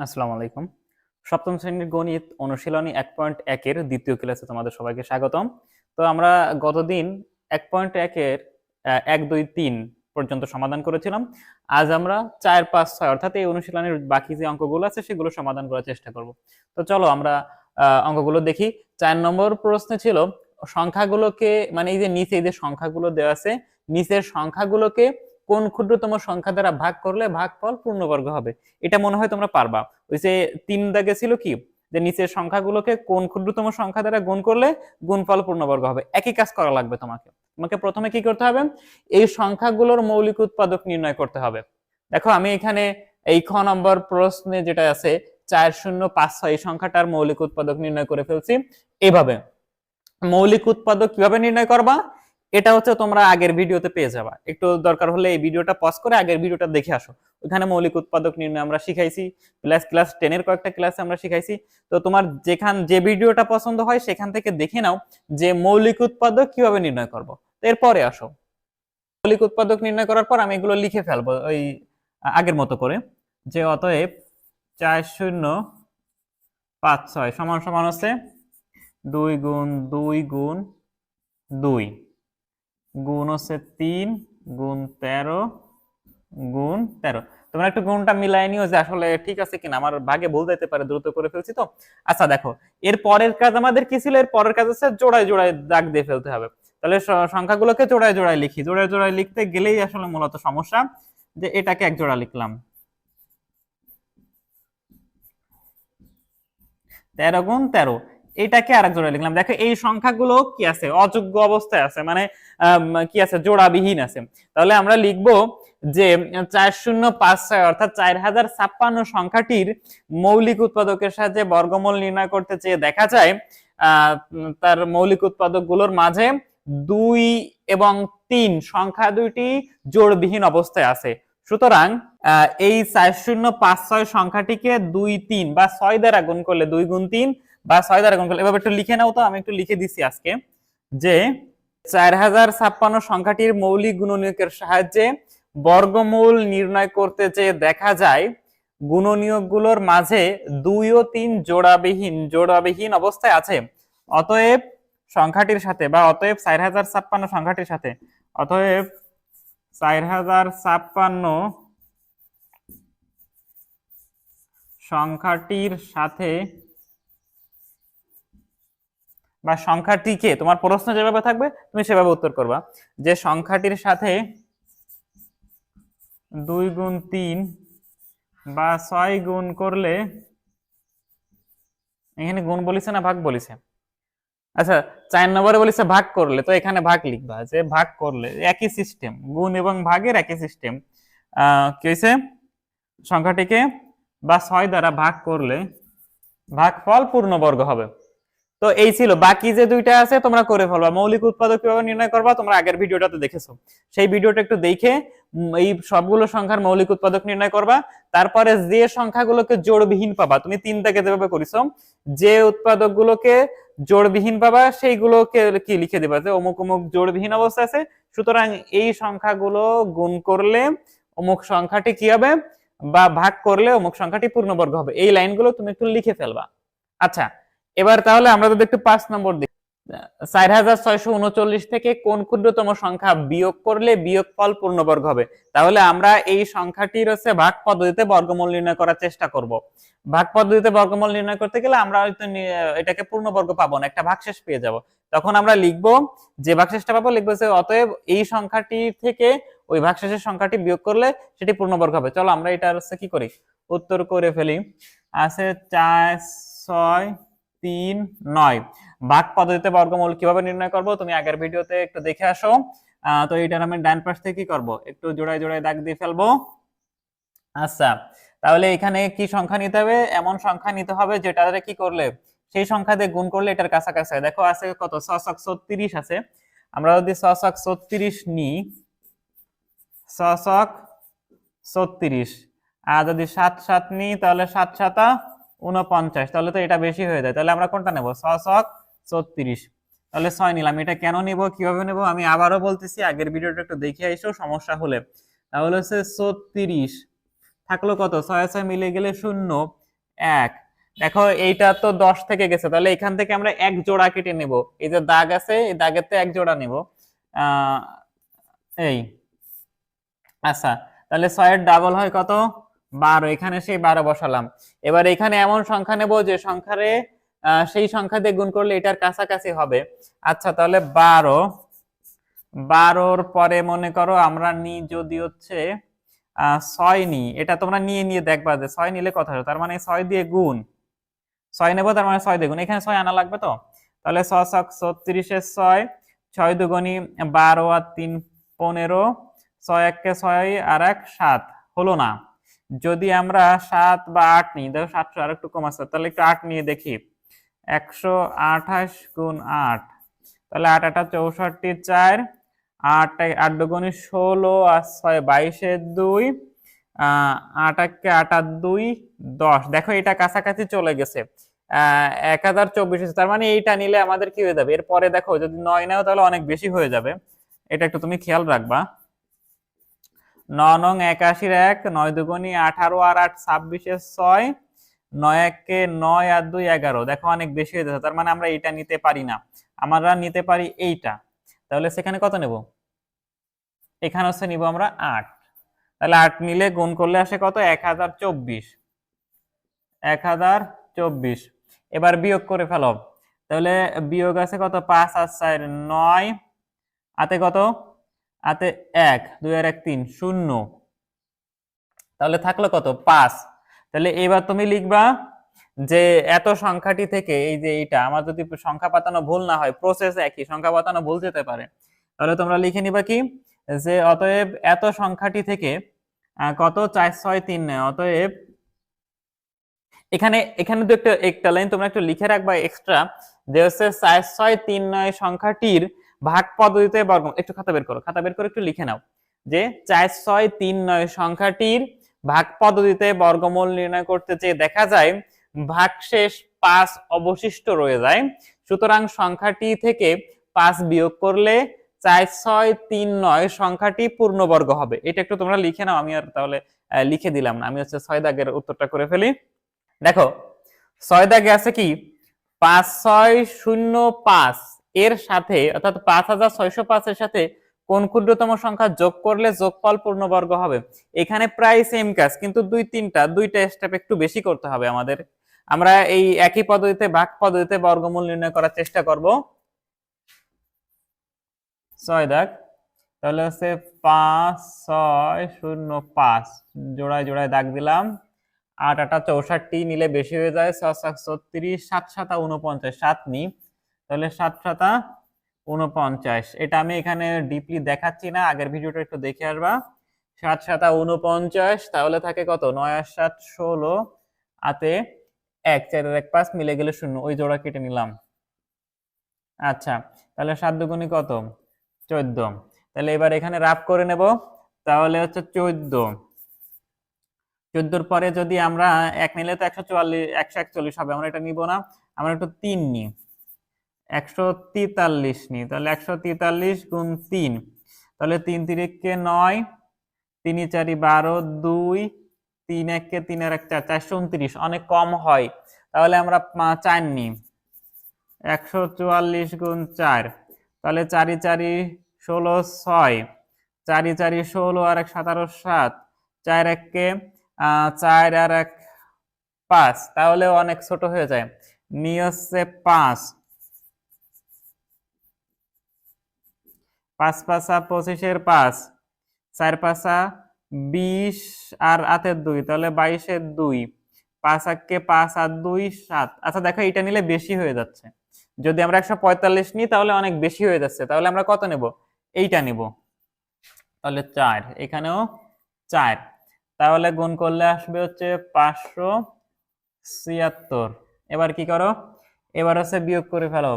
আসসালামু আলাইকুম। সপ্তম শ্রেণীর গণিত অনুশীলনী ১.১ এর দ্বিতীয় ক্লাসে তোমাদের সবাইকে স্বাগতম। তো আমরা গতদিন ১.১ এর ১, ২, ৩ পর্যন্ত সমাধান করেছিলাম। আজ আমরা ৪, ৫, ৬ অর্থাৎ এই অনুশীলনের বাকি যে অঙ্কগুলো আছে সেগুলো সমাধান করার চেষ্টা করব। তো চলো আমরা অঙ্কগুলো দেখি। ৪ নম্বর প্রশ্নে ছিল সংখ্যাগুলোকে মানে এই যে নিচে এই যে সংখ্যাগুলো দেওয়া আছে, নিচের সংখ্যাগুলোকে কোন ক্ষুদ্রতম সংখ্যা দ্বারা ভাগ করলে ভাগফল পূর্ণবর্গ হবে। এটা মনে হয় তোমরা পারবা। ওই যে ৩ দাগে ছিল কি যে নিচের সংখ্যাগুলোকে কোন ক্ষুদ্রতম সংখ্যা দ্বারা গুণ করলে গুণফল পূর্ণবর্গ হবে। একই কাজ করা লাগবে তোমাকে। তোমাকে প্রথমে কি করতে হবে? এই সংখ্যাগুলোর মৌলিক উৎপাদক নির্ণয় করতে হবে। দেখো আমি এখানে এই খ নম্বর প্রশ্নে যেটা আছে 4056 এই সংখ্যাটার মৌলিক উৎপাদক নির্ণয় করে ফেলছি। এভাবে মৌলিক উৎপাদক কিভাবে নির্ণয় করবা এটা হচ্ছে তোমরা আগের ভিডিওতে পেয়ে যাবা। একটু দরকার হলে এই ভিডিওটা পজ করে আগের ভিডিওটা দেখে আসো। ওখানে মৌলিক উৎপাদক নির্ণয় আমরা শিখাইছি, প্লাস ক্লাস 10 এর কয়েকটা ক্লাসে আমরা শিখাইছি। তো তোমার যে ভিডিওটা পছন্দ হয় সেখান থেকে দেখে নাও যে মৌলিক উৎপাদক কিভাবে নির্ণয় করব। এরপরে আসো মৌলিক উৎপাদক নির্ণয় করার পর আমি এগুলো লিখে ফেলবো ওই আগের মতো করে, যে অতএব 4056 সমান সমান হচ্ছে 2 গুণ 2 গুণ 2 গুণ হচ্ছে 3 গুণ 13 গুণ 13। তোমরা একটু গুণটা মিলাই নিও যে আসলে ঠিক আছে কিনা, আমার ভাগে ভুল যেতে পারে, দ্রুত করে ফেলছি তো। আচ্ছা দেখো, এর পরের কাজ আমাদের কি ছিল? এর পরের কাজ হচ্ছে জোড়ায় জোড়ায় দাগ দিয়ে ফেলতে হবে। তাহলে সংখ্যাগুলোকে জোড়ায় জোড়ায় লিখি। জোড়ায় জোড়ায় লিখতে গেলেই আসলে মূলত সমস্যা, যে এটাকে এক জোড়া লিখলাম 13 গুণ 13, এটাকে আরেক জোড়া লিখলাম। দেখো এই সংখ্যাগুলো কি আছে? অযোগ্য অবস্থায় আছে, মানে কি আছে? জোড়াবিহীন আছে। তাহলে আমরা লিখব যে 4056 অর্থাৎ 4056 সংখ্যাটির মৌলিক উৎপাদকের সাহায্যে বর্গমূল নির্ণয় করতে চেয়ে দেখা যায় তার মৌলিক উৎপাদকগুলোর মাঝে 2 এবং 3 সংখ্যা দুইটি জোড়বিহীন অবস্থায় আছে। সুতরাং এই 4056 সংখ্যাটিকে 2, 3 বা 6 দ্বারা গুণ করলে 2 গুণ 3 বা 6 দ্বারা গুণ করলে, এভাবে একটু লিখে নাও তো। আমি একটু লিখে দিচ্ছি আজকে যে 4056 সংখ্যাটির মৌলিক গুণনীয়কের সাহায্যে বর্গমূল নির্ণয় করতে চেয়ে দেখা যায় গুণনীয়কগুলোর মাঝে 2 ও 3 জোড়াবিহীন অবস্থায় আছে। অতএব সংখ্যাটির সাথে বা অতএব 4056 সংখ্যাটির সাথে, অতএব 4056 সংখ্যাটির সাথে বা সংখ্যাটিকে, তোমার প্রশ্ন যেভাবে থাকবে তুমি সেভাবে উত্তর করবা, যে সংখ্যাটির সাথে 2 গুণ 3 বা 6 গুণ করলে, এখানে গুণ বলিছে না ভাগ বলিছে? আচ্ছা 4 নম্বরে বলিছে ভাগ করলে, তো এখানে ভাগ লিখবা, যে ভাগ করলে একই সিস্টেম, গুণ এবং ভাগের একই সিস্টেম। কি হয়েছে? সংখ্যাটিকে বা 6 দ্বারা ভাগ করলে ভাগফল পূর্ণবর্গ হবে। তো এই ছিল। বাকি যে দুইটা আছে তোমরা করে ফেলবা। মৌলিক উৎপাদক কিভাবে নির্ণয় করবা তোমরা আগের ভিডিওটাতে দেখেছো, সেই ভিডিওটা একটু দেখে এই সবগুলো সংখ্যার মৌলিক উৎপাদক নির্ণয় করবা। তারপরে যে সংখ্যাগুলোকে জোড়বিহীন পাবা, তুমি 3 থেকে যেভাবে করেছো, যে উৎপাদকগুলোকে জোড়বিহীন পাবা সেইগুলোকে কি লিখে দিবা, যে অমুক অমুক জোড়বিহীন অবস্থা আছে, সুতরাং এই সংখ্যাগুলো গুণ করলে অমুক সংখ্যাটি কি হবে বা ভাগ করলে অমুক সংখ্যাটি পূর্ণবর্গ হবে। এই লাইনগুলো তুমি একটু লিখে ফেলবা। আচ্ছা এবার তাহলে আমরা যদি একটু 5 নম্বর দিই, 4639 থেকে কোন ক্ষুদ্রতম সংখ্যা বিয়োগ করলে বিয়োগফল পূর্ণবর্গ হবে। তাহলে আমরা এই সংখ্যাটির হচ্ছে ভাগ পদ্ধতিতে বর্গমূল নির্ণয় করার চেষ্টা করব। ভাগ পদ্ধতিতে বর্গমূল নির্ণয় করতে গেলে আমরা হয়তো এটাকে পূর্ণবর্গ পাবো না, একটা ভাগশেষ পেয়ে যাব। তখন আমরা লিখব, যে ভাগশেষটা পাবো লিখবো যে অতএব এই সংখ্যাটি থেকে ওই ভাগশেষের সংখ্যাটি বিয়োগ করলে সেটি পূর্ণবর্গ হবে। চলো আমরা এটা হচ্ছে কি করি, উত্তর করে ফেলি। আছে 4, 6, 3, 9। ভাগ পদ্ধতিতে বর্গমূল কিভাবে নির্ণয় করব তুমি আগের ভিডিওতে একটু দেখে আসো। তো এটার আমি ডান পাশ থেকে কি করব, একটু জোড়ায় জোড়ায় দাগ দিয়ে ফেলবো। আচ্ছা তাহলে এখানে কি সংখ্যা নিতে হবে? এমন সংখ্যা নিতে হবে যেটা কি করলে সেই সংখ্যা দিয়ে গুণ করলে এটার কাছাকাছি। দেখো আছে কত, 636 আছে। আমরা যদি 636 নিই, 636, আর যদি 7 নিই তাহলে 7 49, তাহলে তো এটা বেশি হয়ে যায়। তাহলে আমরা কোনটা নেব? 636। তাহলে 6 নিলাম। এটা কেন নিব, কিভাবে নেব আমি আবারও বলতেছি, আগের ভিডিওটা একটু দেখে আইসো সমস্যা হলে। তাহলে হচ্ছে 36 থাকলো কত, 6 6 মিলে গেলে 0, এক। দেখো এইটা তো 10 থেকে গেছে, তাহলে এখান থেকে আমরা এক জোড়া কেটে নেব। এই যে দাগ আছে, এই দাগেতে এক জোড়া নেব। এই আচ্ছা, তাহলে 6 এর ডাবল হয় কত? 12। এখানে সেই 12 বসালাম। এবার এখানে এমন সংখ্যা নেব যে সংখ্যারে সেই সংখ্যা দিয়ে গুণ করলে এটার কাছাকাছি হবে। আচ্ছা, তাহলে 12 পরে মনে করো আমরা নিই যদি হচ্ছে 6 নিই। এটা তোমরা নিয়ে নিয়ে দেখবা যে 6 নিলে কত হবে। তার মানে 6 দিয়ে গুণ, 6 নেব, তার মানে 6 দিয়ে গুণ। এখানে 6 আনা লাগবে তো। তাহলে 6 ছক 36 এর 6, 6 দুগুণী 12 আর 3 15, 6 একে 6 আর 1 7। হলো না। যদি আমরা 7 বা 8 নিই, দেখো 700 আর একটু কম আছে, তাহলে একটু 8 নিয়ে দেখি। 128 গুণ 8, তাহলে 8 8 64, 4 8 8 দুগুণী 16 আর 6 22 এর 2, 8 একে 8 আর 2 10। দেখো এটা কাছাকাছি চলে গেছে। 1024, তার মানে এইটা নিলে আমাদের কি হয়ে যাবে। এরপরে দেখো যদি 9 নাও তাহলে অনেক বেশি হয়ে যাবে, এটা একটু তুমি খেয়াল রাখবা। 9 নং 81 1, 9 দুগুণী 18 আর 8 26 এর 6, 9 একে 9 আর 2 11। দেখো অনেক বেশি হয়ে যাচ্ছে, তার মানে আমরা এইটা নিতে পারি না, আমরা নিতে পারি এইটা। তাহলে সেখানে কত নেব? এখানে হচ্ছে নিব আমরা 8। তাহলে 8 নিলে গুণ করলে আসে কত? 1024। 1024। এবার বিয়োগ করে ফেলো। তাহলে বিয়োগ আছে কত? 5 আর 4 9, হাতে কত? হাতে 1, 2 আর 1 3 0। তাহলে থাকলো কত? 5। তাহলে এবার তুমি লিখবা যে এত সংখ্যাটি থেকে, এই যে এইটা আমার যদি সংখ্যা পাতানো ভুল না হয়, প্রসেস একই, সংখ্যা পাতানো ভুল যেতে পারে, তাহলে তোমরা লিখে নিবা কি যে অতএব এত সংখ্যাটি থেকে কত? 4 6 3 9। অতএব এখানে এখানে তো একটা লাইন তোমরা একটু লিখে রাখবা এক্সট্রা, যে হচ্ছে 4 6 3 9 সংখ্যাটির ভাগ পদ্ধতিতে বর্গমূল। একটু খাতা বের করো, খাতা বের করে একটু লিখে নাও যে 4 6 3 9 সংখ্যাটির ভাগ পদ্ধতিতে বর্গমূল নির্ণয় করতে চেয়ে দেখা যায় ভাগশেষ 5 অবশিষ্ট রয়ে যায়। সুতরাং সংখ্যাটি থেকে 5 বিয়োগ করলে 4 6 3 9 সংখ্যাটি পূর্ণবর্গ হবে। এটা একটু তোমরা লিখে নাও, আমি আর তাহলে লিখে দিলাম না, আমি হচ্ছে 6 দাগের উত্তরটা করে ফেলি। দেখো 6 দাগে আছে কি? 5605 এর সাথে, অর্থাৎ 5605 এর সাথে কোন ক্ষুদ্রতম সংখ্যা যোগ করলে যোগফল পূর্ণবর্গ হবে। এখানে প্রায় সেম কাজ, কিন্তু দুইটা স্টেপ একটু বেশি করতে হবে আমাদের। আমরা এই একই পদ্ধতিতে, ভাগ পদ্ধতিতে বর্গমূল নির্ণয় করার চেষ্টা করব। 6 দাগ, তাহলে হচ্ছে 5605 জোড়ায় জোড়ায় দাগ দিলাম। 8 8 64 নিলে বেশি হয়ে যায়, 6 7 36, 7 7 49, 7 নি, তাহলে 7 7 49। এটা আমি এখানে ডিপলি দেখাচ্ছি না, আগের ভিডিওটা একটু দেখে আসবা। 7 7 49, তাহলে থাকে কত? 9 আর 7 16, হাতে 1 4 আর 1 5 মিলে গেলে 0, ওই জোড়া কেটে নিলাম। আচ্ছা, তাহলে 7 দুগুণী কত? 14। তাহলে এবার এখানে রাফ করে নেব, তাহলে হচ্ছে 14। 14 পরে যদি আমরা 1 নিলে তো 144 141 হবে, আমরা এটা নিব না, আমরা একটু 3 নিই, 143 নিই। তাহলে 143 গুণ 3, তাহলে 3 3 9, 3 4 12, 2 3 1 3 আর 1 4, 429, অনেক কম হয়, তাহলে আমরা 4 নিই। 144 গুণ 4, তাহলে 4 4 16 6, 4 4 16 আর 1 17 7, 4 1 4 আর 1 5, তাহলে অনেক ছোট হয়ে যায়। নি হচ্ছে 5, 5 5 25 এর 5, 4 5 20 আর হাতের 2, তাহলে 22 এর 2, 5 1 5 আর 2 7। আচ্ছা দেখো এটা নিলে বেশি হয়ে যাচ্ছে, যদি আমরা 145 নিই তাহলে অনেক বেশি হয়ে যাচ্ছে, তাহলে আমরা কত নেব? এইটা নেব। তাহলে 4, এখানেও 4, তাহলে গুণ করলে আসবে হচ্ছে 576। এবার কি করো? এবার হচ্ছে বিয়োগ করে ফেলো।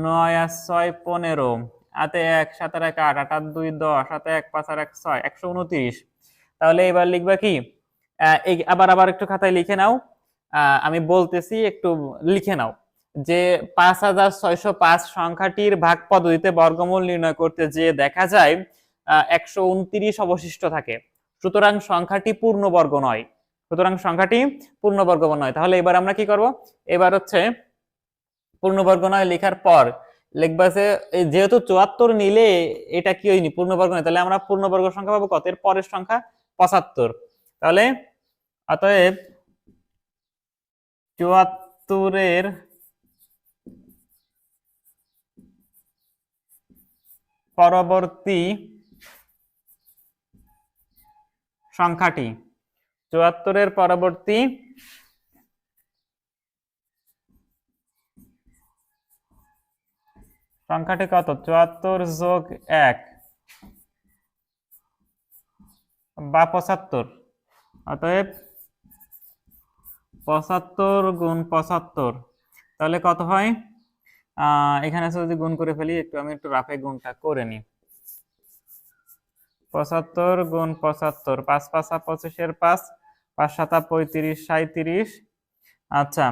9 আর 6 15, হাতে 1 7 আর 1 8, 8 আর 2 10, হাতে 1 5 আর 1 6, 129। তাহলে এবার লিখবা কি? এই আবার একটু খাতায় লিখে নাও, আমি বলতেছি একটু লিখে নাও যে 5605 সংখ্যাটির ভাগ পদ্ধতিতে বর্গমূল নির্ণয় করতে যে দেখা যায় 129 অবশিষ্ট থাকে, সুতরাং সংখ্যাটি পূর্ণবর্গ নয়। সুতরাং সংখ্যাটি পূর্ণবর্গ নয়। তাহলে এবার আমরা কি করব, এবার হচ্ছে পূর্ণবর্গ নয় লেখার পর লিখবা যে যেহেতু 74 নিলে এটা কি হয়নি, পূর্ণবর্গ নয়, তাহলে আমরা পূর্ণবর্গ সংখ্যা পাবো কত, এর পরের সংখ্যা 75। তাহলে অতএব 74-এর পরবর্তী সংখ্যাটি, 74-এর পরবর্তী সংখ্যাটি কত, 74 যোগ 1 বা 75। অতএব 75 গুণ 75, তাহলে কত হয়, এখানে আছে যদি গুণ করে ফেলি, আমি একটু রাফে গুণটা করে নিই। 75 গুণ 75, 5 5 25-এর 5, 5 7 35 37, আচ্ছা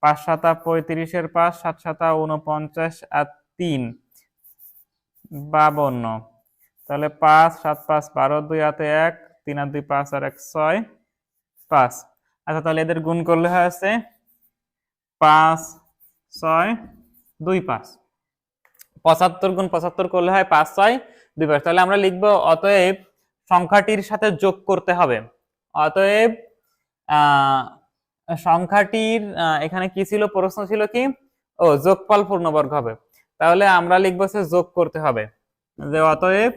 5 7 35-এর 5, 7 7 49 আর 3 52, তাহলে 5 7 5 12, 2 হাতে 1, 3 আর 2 5 আর 1 6 5। আচ্ছা তাহলে এদের গুণ করলে হয়েছে 5 6 2 5, 75 গুণ 75 করলে হয় 5 6 2 5। তাহলে আমরা লিখব অতএব সংখ্যাটির সাথে যোগ করতে হবে। অতএব সংখ্যাটির এখানে কি ছিল, প্রশ্ন ছিল কি, ও যোগফল পূর্ণবর্গ হবে। তাহলে আমরা লিখবো যে যোগ করতে হবে, যে অতএব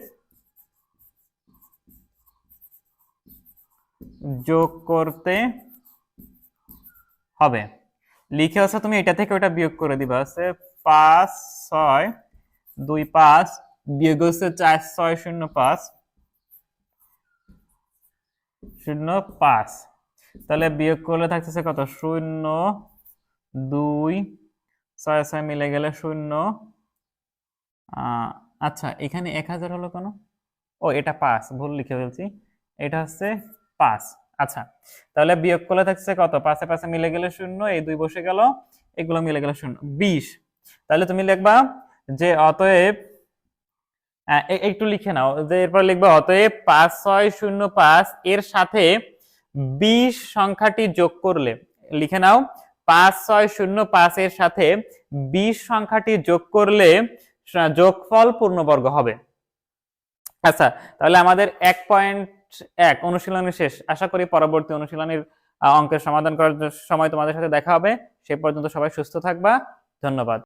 যোগ করতে হবে। লিখে হচ্ছে তুমি এটা থেকে ওটা বিয়োগ করে দিবা, হচ্ছে 5 6 2 5 বিয়োগ হচ্ছে 4 6 0 5 0 5। তাহলে বিয়োগ করলে থাকতেছে কত, 0 2 6 6 মিলে গেলে 0। আচ্ছা এখানে 1000 হলো কেন, ও এটা 5, ভুল লিখে ফেলছি, এটা হচ্ছে 5। আচ্ছা তাহলে বিয়োগ করলে থাকছে কত, 5 এ 5 এ মিলে গেলে 0, এই 2 বসে গেল, এগুলো মিলে গেলে 0 20। তাহলে তুমি লিখবা যে অতএব একটু লিখে নাও, যে এরপর লিখবা অতএব 5 6 0 5 এর সাথে 20 সংখ্যাটি যোগ করলে, লিখে নাও 5 6 0 5 এর সাথে 20 সংখ্যাটি যোগ করলে যোগফল পূর্ণবর্গ হবে। আচ্ছা তাহলে আমাদের 1.1 অনুশীলনের শেষ। আশা করি পরবর্তী অনুশীলনের অঙ্কের সমাধান করার সময় তোমাদের সাথে দেখা হবে। সে পর্যন্ত সবাই সুস্থ থাকবা। ধন্যবাদ।